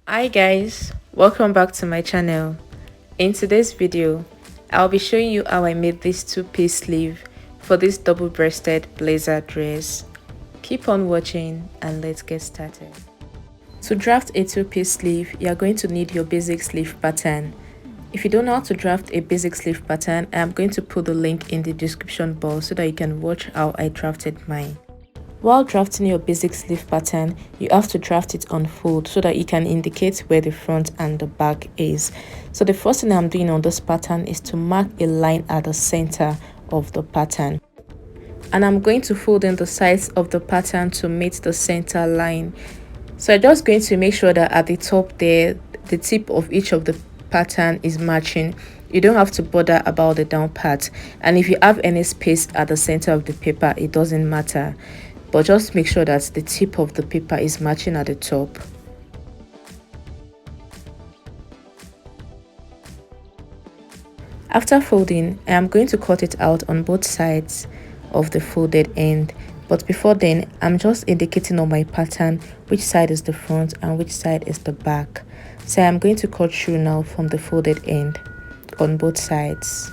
Hi guys, welcome back to my channel. In today's video, I'll be showing you how I made this two-piece sleeve for this double-breasted blazer dress. Keep on watching and let's get started. To draft a two-piece sleeve, you are going to need your basic sleeve pattern. If you don't know how to draft a basic sleeve pattern, I am going to put the link in the description box so that you can watch how I drafted mine. While drafting your basic sleeve pattern, you have to draft it on fold so that it can indicate where the front and the back is. So the first thing I'm doing on this pattern is to mark a line at the center of the pattern. And I'm going to fold in the sides of the pattern to meet the center line. So I'm just going to make sure that at the top there, the tip of each of the pattern is matching. You don't have to bother about the down part. And if you have any space at the center of the paper, it doesn't matter. But just make sure that the tip of the paper is matching at the top. After folding, I am going to cut it out on both sides of the folded end. But before then, I'm just indicating on my pattern which side is the front and which side is the back. So I'm going to cut through now from the folded end on both sides.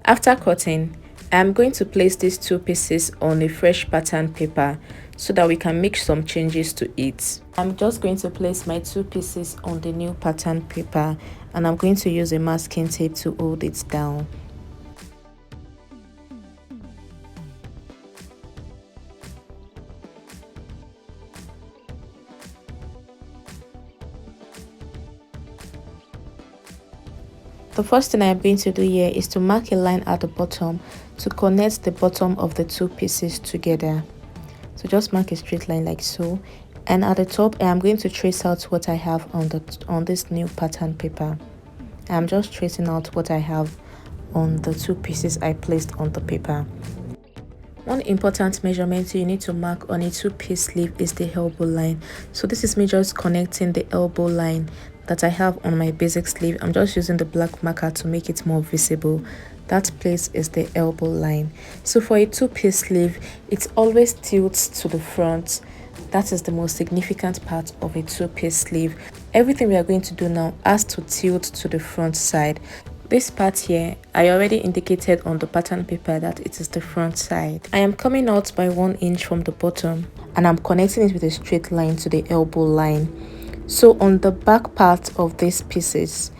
After cutting, I am going to place these two pieces on a fresh pattern paper so that we can make some changes to it. I'm just going to place my two pieces on the new pattern paper and I'm going to use a masking tape to hold it down. The first thing I am going to do here is to mark a line at the bottom to connect the bottom of the two pieces together. So just mark a straight line like so. And at the top, I am going to trace out what I have on this new pattern paper. I'm just tracing out what I have on the two pieces I placed on the paper. One important measurement you need to mark on a two-piece sleeve is the elbow line. So this is me just connecting the elbow line that I have on my basic sleeve. I'm just using the black marker to make it more visible. That place is the elbow line. So for a two-piece sleeve, it always tilts to the front. That is the most significant part of a two-piece sleeve. Everything we are going to do now has to tilt to the front side. This part here, I already indicated on the pattern paper that it is the front side. I am coming out by 1 inch from the bottom and I'm connecting it with a straight line to the elbow line. So on the back part of these pieces,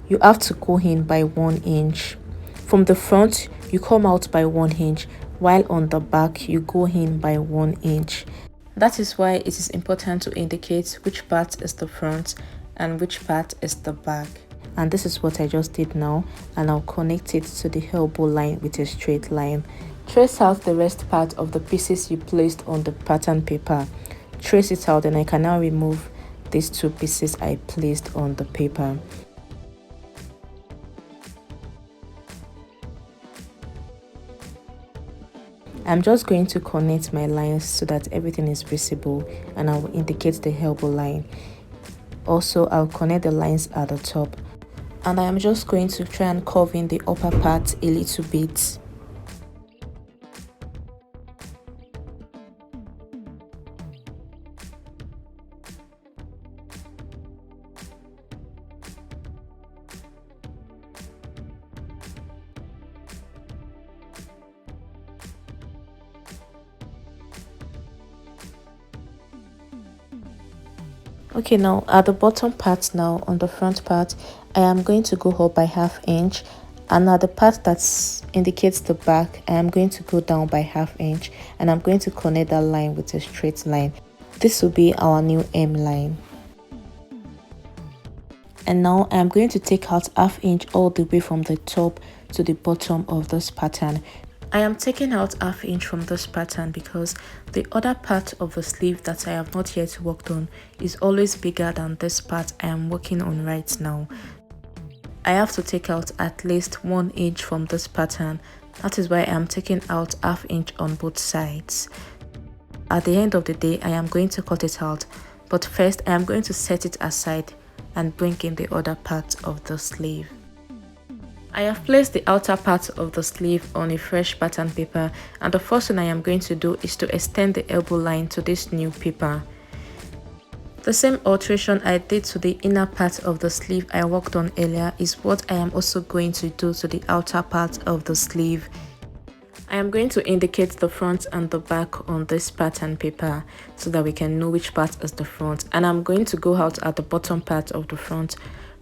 you have to go in by 1 inch. From the front, you come out by 1 inch, while on the back, you go in by 1 inch. That is why it is important to indicate which part is the front and which part is the back. And this is what I just did now, and I'll connect it to the elbow line with a straight line. Trace out the rest part of the pieces you placed on the pattern paper. Trace it out and I can now remove these two pieces I placed on the paper. I'm just going to connect my lines so that everything is visible, and I will indicate the elbow line. Also, I'll connect the lines at the top, and I am just going to try and curve in the upper part a little bit. Okay, now at the bottom part, now on the front part, I am going to go up by ½ inch, and at the part that indicates the back, I am going to go down by ½ inch, and I'm going to connect that line with a straight line. This will be our new M line. And now I am going to take out ½ inch all the way from the top to the bottom of this pattern. I am taking out ½ inch from this pattern because the other part of the sleeve that I have not yet worked on is always bigger than this part I am working on right now. I have to take out at least 1 inch from this pattern. That is why I am taking out ½ inch on both sides. At the end of the day, I am going to cut it out, but first I am going to set it aside and bring in the other part of the sleeve. I have placed the outer part of the sleeve on a fresh pattern paper, and the first thing I am going to do is to extend the elbow line to this new paper. The same alteration I did to the inner part of the sleeve I worked on earlier is what I am also going to do to the outer part of the sleeve. I am going to indicate the front and the back on this pattern paper so that we can know which part is the front, and I'm going to go out at the bottom part of the front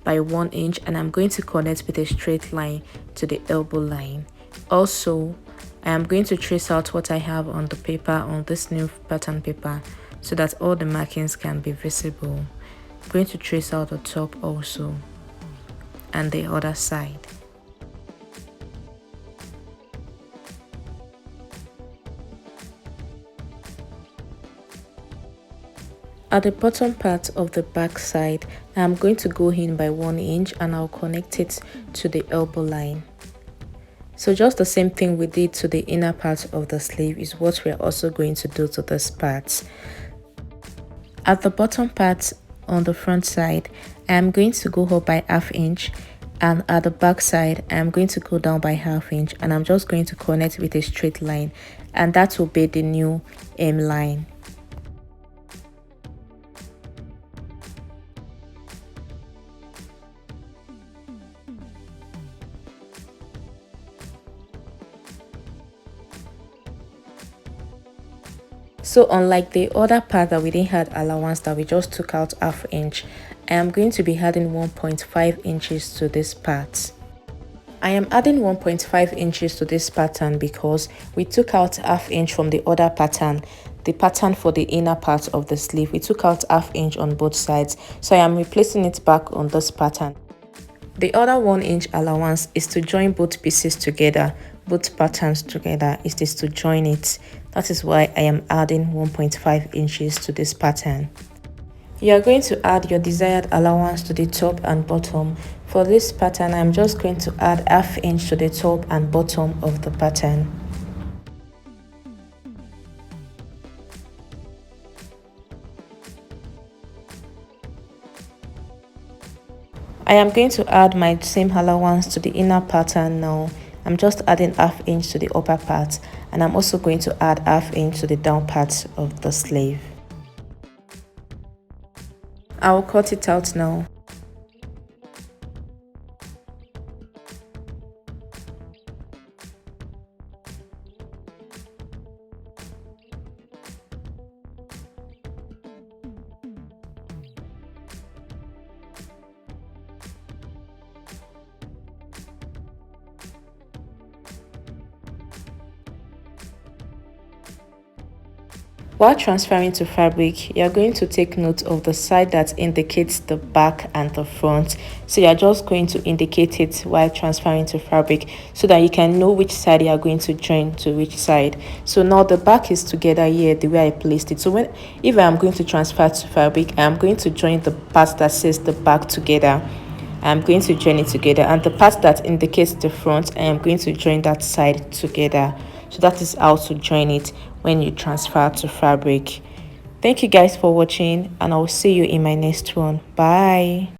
by 1 inch, and I'm going to connect with a straight line to the elbow line. Also, I am going to trace out what I have on the paper on this new pattern paper so that all the markings can be visible. I'm going to trace out the top also and the other side. At the bottom part of the back side, I am going to go in by 1 inch and I'll connect it to the elbow line. So just the same thing we did to the inner part of the sleeve is what we're also going to do to this part. At the bottom part on the front side, I am going to go up by ½ inch, and at the back side, I am going to go down by ½ inch, and I'm just going to connect with a straight line, and that will be the new hem line. So unlike the other part that we didn't have allowance that we just took out ½ inch, I am going to be adding 1.5 inches to this part. I am adding 1.5 inches to this pattern because we took out ½ inch from the other pattern, the pattern for the inner part of the sleeve. We took out ½ inch on both sides, so I am replacing it back on this pattern. The other 1 inch allowance is to join both pieces together, both patterns together. It is to join it. That is why I am adding 1.5 inches to this pattern. You are going to add your desired allowance to the top and bottom. For this pattern, I'm just going to add ½ inch to the top and bottom of the pattern. I am going to add my same allowance to the inner pattern now. I'm just adding ½ inch to the upper part, and I'm also going to add ½ inch to the down part of the sleeve. I will cut it out now. While transferring to fabric, you are going to take note of the side that indicates the back and the front. So you are just going to indicate it while transferring to fabric so that you can know which side you are going to join to which side. So now the back is together here the way I placed it. So if I am going to transfer to fabric, I am going to join the part that says the back together. I am going to join it together, and the part that indicates the front, I am going to join that side together. So that is how to join it when you transfer to fabric. Thank you guys for watching, and I will see you in my next one. Bye.